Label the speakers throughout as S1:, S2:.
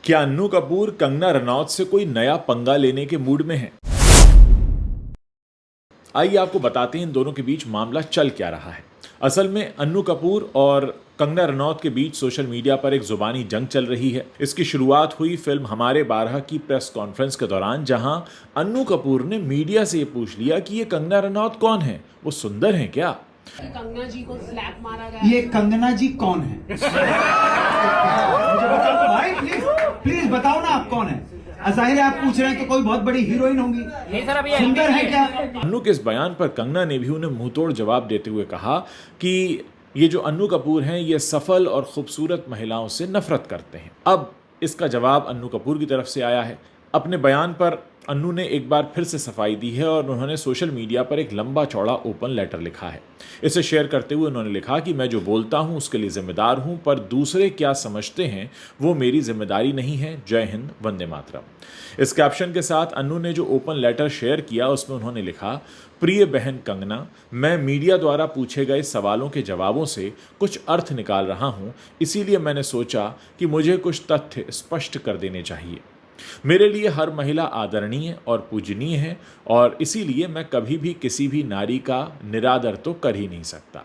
S1: क्या अन्नू कपूर कंगना रनौत से कोई नया पंगा लेने के मूड में है? आइए आपको बताते हैं इन दोनों के बीच मामला चल क्या रहा है। असल में अन्नू कपूर और कंगना रनौत के बीच सोशल मीडिया पर एक जुबानी जंग चल रही है। इसकी शुरुआत हुई फिल्म हमारे 12 की प्रेस कॉन्फ्रेंस के दौरान, जहां अन्नू कपूर ने मीडिया से ये पूछ लिया कि ये कंगना रनौत कौन है, वो सुंदर हैं क्या।
S2: कंगना जी को स्लैप मारा गया।
S3: ये कंगना जी कौन है? मुझे बताओ तो भाई, प्लीज प्लीज बताओ ना, आप कौन है? जाहिर है आप पूछ रहे हैं तो कोई बहुत बड़ी हीरोइन होंगी।
S2: नहीं सर, अभी
S3: सुंदर है क्या?
S1: अन्नू के इस बयान पर कंगना ने भी उन्हें मुंहतोड़ जवाब देते हुए कहा कि ये जो अन्नू कपूर हैं ये सफल और खूबसूरत महिलाओं से नफरत करते हैं। अब इसका जवाब अन्नू कपूर की तरफ से आया है। अपने बयान पर अन्नू ने एक बार फिर से सफाई दी है और उन्होंने सोशल मीडिया पर एक लंबा चौड़ा ओपन लेटर लिखा है। इसे शेयर करते हुए उन्होंने लिखा कि मैं जो बोलता हूं उसके लिए जिम्मेदार हूं, पर दूसरे क्या समझते हैं वो मेरी जिम्मेदारी नहीं है। जय हिंद, वंदे मातरम। इस कैप्शन के साथ अन्नू ने जो ओपन लेटर शेयर किया उसमें उन्होंने लिखा, प्रिय बहन कंगना, मैं मीडिया द्वारा पूछे गए सवालों के जवाबों से कुछ अर्थ निकाल रहा हूं, इसीलिए मैंने सोचा कि मुझे कुछ तथ्य स्पष्ट कर देने चाहिए। मेरे लिए हर महिला आदरणीय और पूजनीय है और इसीलिए मैं कभी भी किसी भी नारी का निरादर तो कर ही नहीं सकता।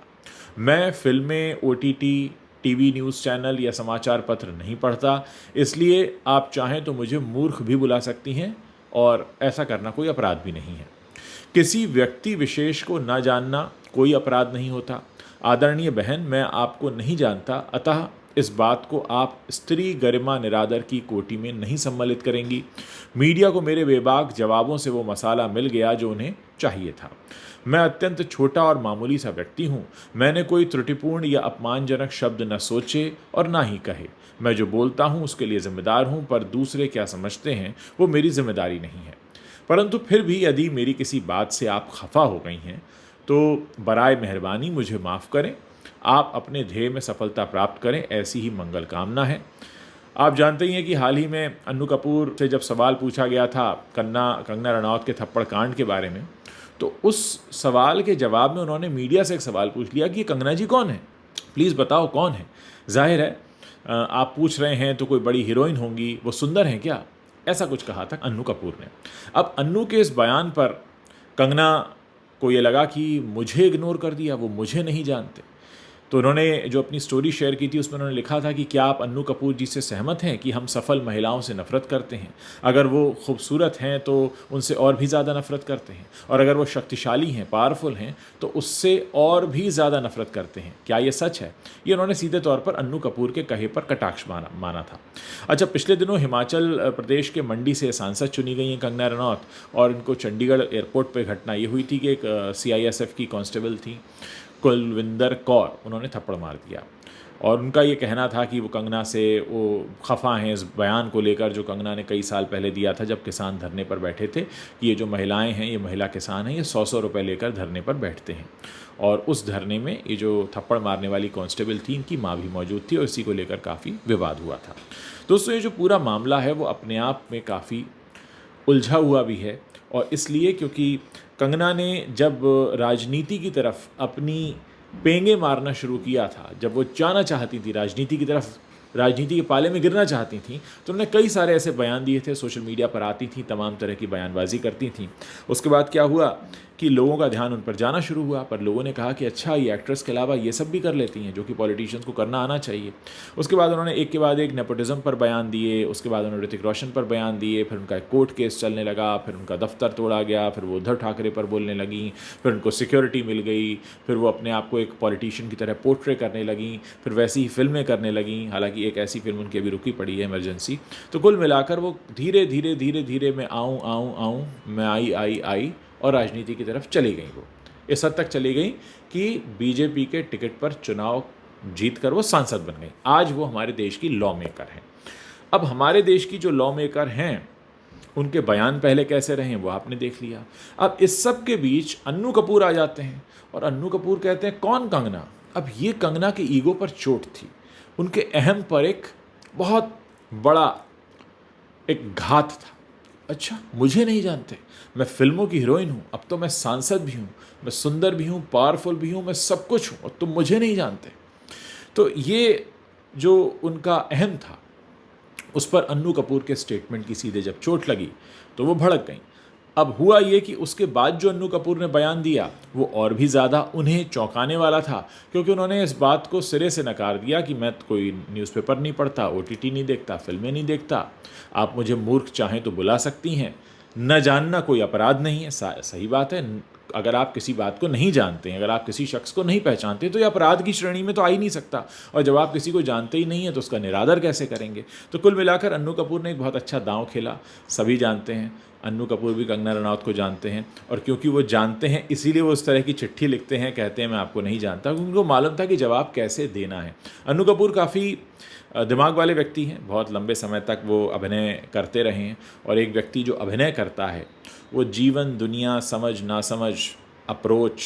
S1: मैं फिल्में, ओटीटी, टीवी न्यूज़ चैनल या समाचार पत्र नहीं पढ़ता, इसलिए आप चाहें तो मुझे मूर्ख भी बुला सकती हैं और ऐसा करना कोई अपराध भी नहीं है। किसी व्यक्ति विशेष को न जानना कोई अपराध नहीं होता। आदरणीय बहन, मैं आपको नहीं जानता, अतः इस बात को आप स्त्री गरिमा निरादर की कोटि में नहीं सम्मिलित करेंगी। मीडिया को मेरे बेबाक जवाबों से वो मसाला मिल गया जो उन्हें चाहिए था। मैं अत्यंत छोटा और मामूली सा व्यक्ति हूँ। मैंने कोई त्रुटिपूर्ण या अपमानजनक शब्द न सोचे और ना ही कहे। मैं जो बोलता हूँ उसके लिए जिम्मेदार हूँ, पर दूसरे क्या समझते हैं वो मेरी जिम्मेदारी नहीं है। परंतु फिर भी यदि मेरी किसी बात से आप खफा हो गई हैं तो बराए मेहरबानी मुझे माफ़ करें। आप अपने ध्येय में सफलता प्राप्त करें, ऐसी ही मंगल कामना है। आप जानते ही हैं कि हाल ही में अन्नू कपूर से जब सवाल पूछा गया था कंगना रनौत के थप्पड़ कांड के बारे में, तो उस सवाल के जवाब में उन्होंने मीडिया से एक सवाल पूछ लिया कि कंगना जी कौन है, प्लीज़ बताओ कौन है। जाहिर है आप पूछ रहे हैं तो कोई बड़ी हीरोइन होंगी, वो सुंदर हैं क्या, ऐसा कुछ कहा था अन्नू कपूर ने। अब अन्नू के इस बयान पर कंगना को ये लगा कि मुझे इग्नोर कर दिया, वो मुझे नहीं जानते। तो उन्होंने जो अपनी स्टोरी शेयर की थी उसमें उन्होंने लिखा था कि क्या आप अन्नू कपूर जी से सहमत हैं कि हम सफल महिलाओं से नफ़रत करते हैं? अगर वो खूबसूरत हैं तो उनसे और भी ज़्यादा नफ़रत करते हैं, और अगर वो शक्तिशाली हैं, पावरफुल हैं, तो उससे और भी ज़्यादा नफ़रत करते हैं। क्या ये सच है? ये उन्होंने सीधे तौर पर अन्नू कपूर के कहे पर कटाक्ष माना था। अच्छा, पिछले दिनों हिमाचल प्रदेश के मंडी से सांसद चुनी गई हैं कंगना रनौत, और इनको चंडीगढ़ एयरपोर्ट पर घटना ये हुई थी कि एक CISF की कांस्टेबल थी कुलविंदर कौर, उन्होंने थप्पड़ मार दिया। और उनका ये कहना था कि वो कंगना से वो खफा हैं इस बयान को लेकर जो कंगना ने कई साल पहले दिया था जब किसान धरने पर बैठे थे, कि ये जो महिलाएं हैं, ये महिला किसान हैं, ये 100-100 रुपये लेकर धरने पर बैठते हैं। और उस धरने में ये जो थप्पड़ मारने वाली कांस्टेबल थी, इनकी माँ भी मौजूद थी और इसी को लेकर काफ़ी विवाद हुआ था। दोस्तों, ये जो पूरा मामला है वो अपने आप में काफ़ी उलझा हुआ भी है, और इसलिए क्योंकि कंगना ने जब राजनीति की तरफ अपनी पेंगे मारना शुरू किया था, जब वो जाना चाहती थी राजनीति की तरफ, राजनीति के पाले में गिरना चाहती थी, तो उन्होंने कई सारे ऐसे बयान दिए थे, सोशल मीडिया पर आती थी, तमाम तरह की बयानबाजी करती थी। उसके बाद क्या हुआ कि लोगों का ध्यान उन पर जाना शुरू हुआ, पर लोगों ने कहा कि अच्छा, ये एक्ट्रेस के अलावा ये सब भी कर लेती हैं, जो कि पॉलिटिशियंस को करना आना चाहिए। उसके बाद उन्होंने एक के बाद एक नेपोटिज्म पर बयान दिए, उसके बाद उन्होंने ऋतिक रोशन पर बयान दिए, फिर उनका एक कोर्ट केस चलने लगा, फिर उनका दफ्तर तोड़ा गया, फिर वो उद्धव ठाकरे पर बोलने लगी, फिर उनको सिक्योरिटी मिल गई, फिर वो अपने आप को एक पॉलिटिशियन की तरह पोर्ट्रे करने लगी, फिर वैसी ही फिल्में करने लगी। हालांकि एक ऐसी फिल्म उनकी अभी रुकी पड़ी है, इमरजेंसी। तो कुल मिलाकर वो धीरे धीरे धीरे धीरे मैं आऊँ मैं आई और राजनीति की तरफ चली गई। वो इस हद तक चली गई कि बीजेपी के टिकट पर चुनाव जीतकर वो सांसद बन गई। आज वो हमारे देश की लॉ मेकर हैं। अब हमारे देश की जो लॉ मेकर हैं, उनके बयान पहले कैसे रहे वो आपने देख लिया। अब इस सब के बीच अन्नू कपूर आ जाते हैं और अन्नू कपूर कहते हैं कौन कंगना। अब ये कंगना के ईगो पर चोट थी, उनके अहम पर एक बहुत बड़ा एक घात था। अच्छा, मुझे नहीं जानते, मैं फिल्मों की हीरोइन हूँ, अब तो मैं सांसद भी हूँ, मैं सुंदर भी हूँ, पावरफुल भी हूँ, मैं सब कुछ हूँ, और तुम मुझे नहीं जानते। तो ये जो उनका अहम था उस पर अन्नू कपूर के स्टेटमेंट की सीधे जब चोट लगी तो वो भड़क गई। अब हुआ ये कि उसके बाद जो अन्नू कपूर ने बयान दिया वो और भी ज़्यादा उन्हें चौंकाने वाला था, क्योंकि उन्होंने इस बात को सिरे से नकार दिया कि मैं कोई न्यूज़पेपर नहीं पढ़ता, OTT नहीं देखता, फिल्में नहीं देखता, आप मुझे मूर्ख चाहें तो बुला सकती हैं, न जानना कोई अपराध नहीं है। सही बात है, अगर आप किसी बात को नहीं जानते हैं, अगर आप किसी शख्स को नहीं पहचानते तो ये अपराध की श्रेणी में तो आ ही नहीं सकता, और जब आप किसी को जानते ही नहीं हैं तो उसका निरादर कैसे करेंगे। तो कुल मिलाकर अन्नू कपूर ने एक बहुत अच्छा दांव खेला। सभी जानते हैं, अन्नू कपूर भी कंगना रनौत को जानते हैं, और क्योंकि वो जानते हैं इसीलिए वो उस तरह की चिट्ठी लिखते हैं, कहते हैं मैं आपको नहीं जानता, क्योंकि उनको मालूम था कि जवाब कैसे देना है। अन्नू कपूर काफ़ी दिमाग वाले व्यक्ति हैं, बहुत लंबे समय तक वो अभिनय करते रहे हैं, और एक व्यक्ति जो अभिनय करता है वो जीवन, दुनिया, समझ नासमझ, अप्रोच,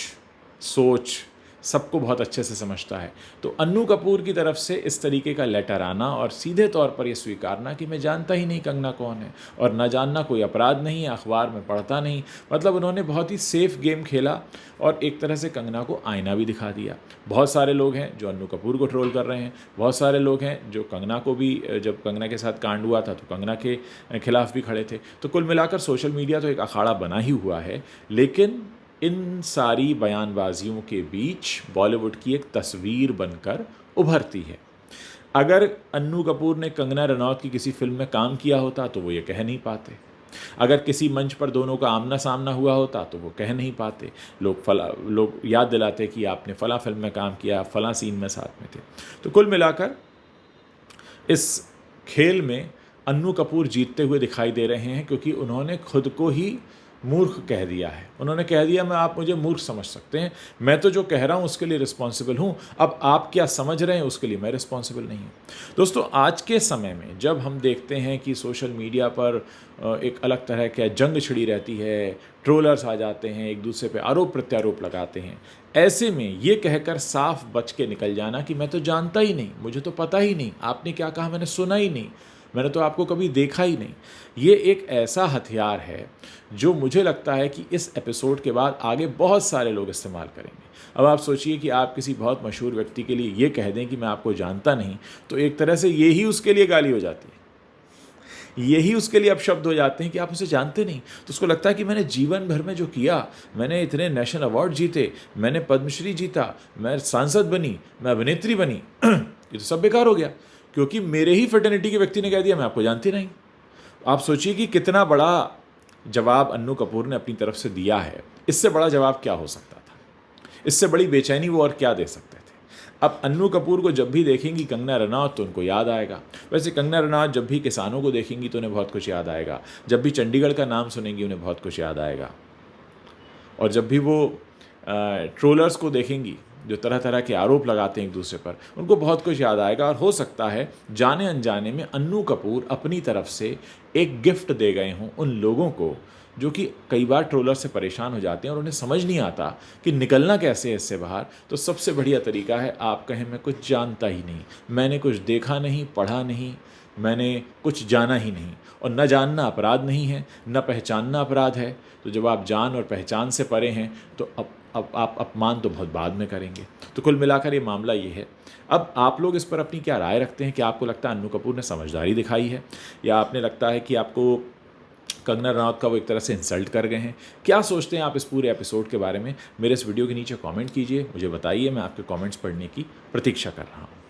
S1: सोच सबको बहुत अच्छे से समझता है। तो अन्नू कपूर की तरफ से इस तरीके का लेटर आना और सीधे तौर पर यह स्वीकारना कि मैं जानता ही नहीं कंगना कौन है, और न जानना कोई अपराध नहीं है, अखबार में पढ़ता नहीं, मतलब उन्होंने बहुत ही सेफ गेम खेला और एक तरह से कंगना को आईना भी दिखा दिया। बहुत सारे लोग हैं जो अन्नू कपूर को ट्रोल कर रहे हैं, बहुत सारे लोग हैं जो कंगना को भी, जब कंगना के साथ कांड हुआ था तो कंगना के खिलाफ भी खड़े थे। तो कुल मिलाकर सोशल मीडिया तो एक अखाड़ा बना ही हुआ है, लेकिन इन सारी बयानबाजियों के बीच बॉलीवुड की एक तस्वीर बनकर उभरती है। अगर अन्नू कपूर ने कंगना रनौत की किसी फिल्म में काम किया होता तो वो ये कह नहीं पाते, अगर किसी मंच पर दोनों का आमना सामना हुआ होता तो वो कह नहीं पाते, लोग याद दिलाते कि आपने फ़लाँ फिल्म में काम किया, फ़लाँ सीन में साथ में थे। तो कुल मिलाकर इस खेल में अन्नू कपूर जीतते हुए दिखाई दे रहे हैं, क्योंकि उन्होंने खुद को ही मूर्ख कह दिया है। उन्होंने कह दिया मैं, आप मुझे मूर्ख समझ सकते हैं, मैं तो जो कह रहा हूँ उसके लिए रिस्पॉन्सिबल हूँ, अब आप क्या समझ रहे हैं उसके लिए मैं रिस्पॉन्सिबल नहीं हूँ। दोस्तों, आज के समय में जब हम देखते हैं कि सोशल मीडिया पर एक अलग तरह की जंग छिड़ी रहती है, ट्रोलर्स आ जाते हैं, एक दूसरे पे आरोप प्रत्यारोप लगाते हैं, ऐसे में ये कहकर साफ बच के निकल जाना कि मैं तो जानता ही नहीं, मुझे तो पता ही नहीं, आपने क्या कहा मैंने सुना ही नहीं, मैंने तो आपको कभी देखा ही नहीं, ये एक ऐसा हथियार है जो मुझे लगता है कि इस एपिसोड के बाद आगे बहुत सारे लोग इस्तेमाल करेंगे। अब आप सोचिए कि आप किसी बहुत मशहूर व्यक्ति के लिए ये कह दें कि मैं आपको जानता नहीं, तो एक तरह से यही उसके लिए गाली हो जाती है, यही उसके लिए अपशब्द हो जाते हैं कि आप उसे जानते नहीं। तो उसको लगता है कि मैंने जीवन भर में जो किया, मैंने इतने नेशनल अवार्ड जीते, मैंने पद्मश्री जीता, मैं सांसद बनी, मैं अभिनेत्री बनी, ये तो सब बेकार हो गया, क्योंकि मेरे ही फ्रेटर्निटी के व्यक्ति ने कह दिया मैं आपको जानती नहीं। आप सोचिए कि कितना बड़ा जवाब अन्नू कपूर ने अपनी तरफ से दिया है। इससे बड़ा जवाब क्या हो सकता था, इससे बड़ी बेचैनी वो और क्या दे सकते थे। अब अन्नू कपूर को जब भी देखेंगी कंगना रनौत तो उनको याद आएगा। वैसे कंगना रनौत जब भी किसानों को देखेंगी तो उन्हें बहुत कुछ याद आएगा, जब भी चंडीगढ़ का नाम सुनेंगी उन्हें बहुत कुछ याद आएगा, और जब भी वो ट्रोलर्स को देखेंगी जो तरह तरह के आरोप लगाते हैं एक दूसरे पर, उनको बहुत कुछ याद आएगा। और हो सकता है जाने अनजाने में अन्नू कपूर अपनी तरफ से एक गिफ्ट दे गए हों उन लोगों को जो कि कई बार ट्रोलर से परेशान हो जाते हैं और उन्हें समझ नहीं आता कि निकलना कैसे है इससे बाहर। तो सबसे बढ़िया तरीका है आप कहें मैं कुछ जानता ही नहीं, मैंने कुछ देखा नहीं, पढ़ा नहीं, मैंने कुछ जाना ही नहीं। और न जानना अपराध नहीं है, न पहचानना अपराध है। तो जब आप जान और पहचान से परे हैं तो अब आप अपमान तो बहुत बाद में करेंगे। तो कुल मिलाकर ये मामला ये है। अब आप लोग इस पर अपनी क्या राय रखते हैं? क्या आपको लगता है अन्नू कपूर ने समझदारी दिखाई है, या आपने लगता है कि आपको कंगना रनौत का वो एक तरह से इंसल्ट कर गए हैं? क्या सोचते हैं आप इस पूरे एपिसोड के बारे में? मेरे इस वीडियो के नीचे कमेंट कीजिए, मुझे बताइए, मैं आपके कमेंट्स पढ़ने की प्रतीक्षा कर रहा हूँ।